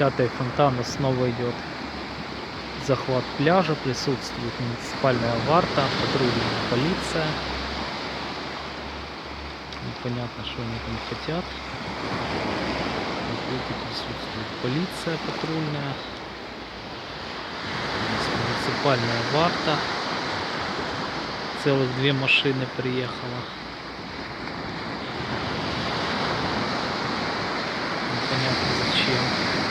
10-й фонтана снова идет захват пляжа, присутствует муниципальная варта, патрульная полиция. Непонятно, что они там хотят. Вот и присутствует полиция патрульная, муниципальная варта. Целых 2 машины приехало. Непонятно зачем.